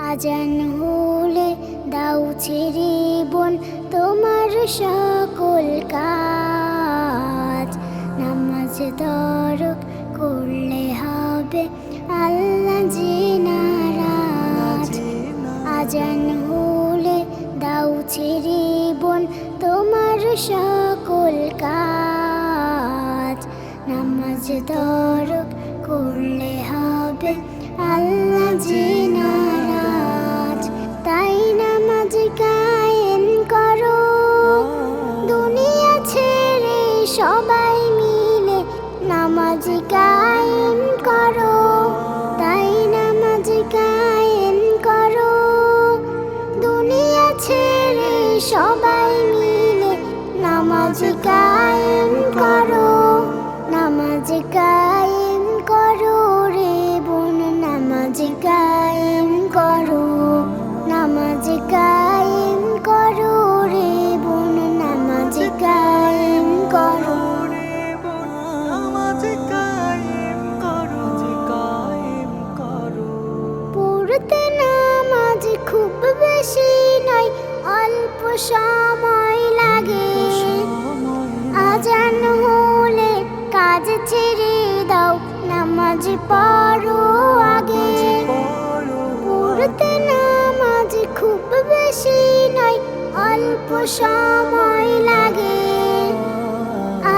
আজান হলে দাও ছেড়ে বোন তোমার সকল কাজ, নামাজ তরক করলে হবে আল্লাহ যে নারাজ। আজান হলে দাও ছেড়ে বোন তোমার সকল কাজ, নামাজ তরক করলে হবে আল্লাহ যে নারাজ। তাই নামাজ কায়েম করো, দুনিয়া ছেড়ে সবাই মিলে নামাজ কায়েম করো। তাই নামাজ কায়েম করো, দুনিয়া ছেড়ে সবাই মিলে নামাজ কায়েম করো। নামাজ কায়েম করো রে বোন, নামাজ কায়েম করো। নামাজ কায়েম করো রে বোন, নামাজ কায়েম করো। পড়তে নামাজ খুব বেশি নয়, অল্প সময় লাগে। আজান হলে কাজ ছেড়ে দাও, নামাজ পড়ো আগে। পড়তে নামাজ খুব বেশি নয়, অল্প সময় লাগে।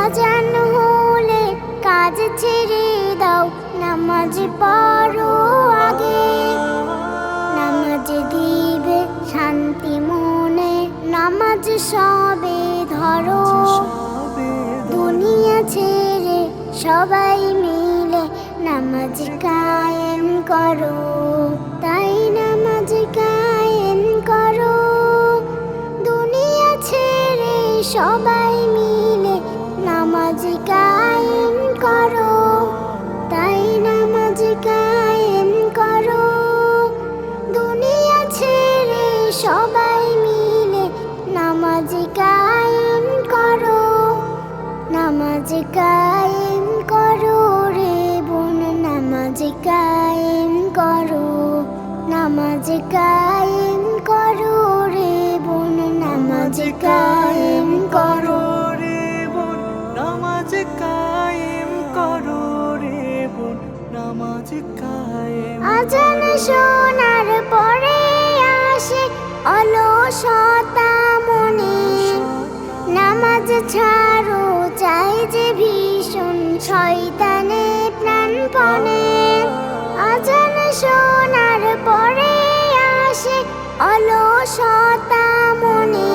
আজান হলে কাজ ছেড়ে দাও, নামাজ পড়ো আগে। নামাজ দিবে শান্তি মনে, নামাজ সবে ধরো। দুনিয়া ছেড়ে সবাই মিলে নামাজ কায়েম করো। তাই নামাজ কায়েম করো, দুনিয়া ছেড়ে সবাই মিলে নামাজ কায়েম করো। তাই নামাজ কায়েম করো, দুনিয়া ছেড়ে সবাই মিলে নামাজ কায়েম করো। নামাজ কায়েম করো রে বোন, নামাজ কায়েম করো। নামাজ কায়েম করো রে বোন, নামাজ কায়েম করো। নামাজ কায়েম করো রে বোন, নামাজ কায়েম। আজান শোনার পরে আসে অলসতা মনে, নামাজ ছাড়ো চাই যে ভীষণ শয়তানে প্রাণপণে। আজান শোনার পরে আসে অলসতা মনে,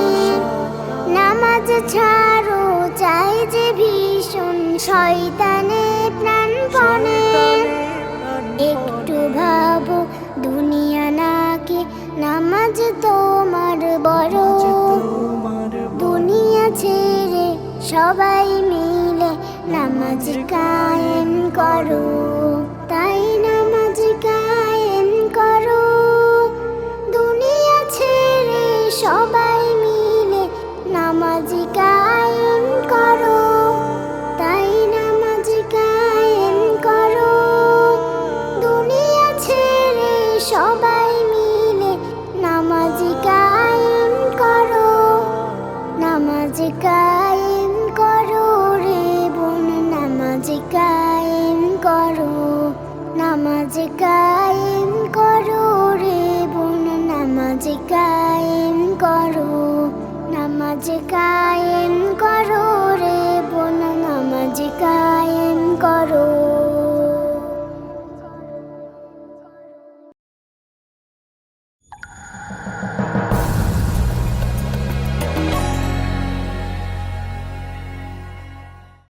নামাজ ছাড়ো চাই যে ভীষণ শয়তানে প্রাণপণে। একটু ভাবো দুনিয়া নাকি নামাজ তোমার বড়। দুনিয়া ছেড়ে সবাই মিলে নামাজ কায়েম করো। তাই নামাজ কায়েম করো, দুনিয়া ছেড়ে সবাই মিলে নামাজ কায়েম করো। তাই নামাজ কায়েম করো, দুনিয়া ছেড়ে সবাই মিলে নামাজ কায়েম করো। নামাজ কায়েম করো রে বোন, নামাজ কায়েম করো। নামাজ কায়েম করো রে বোন, নামাজ কায়েম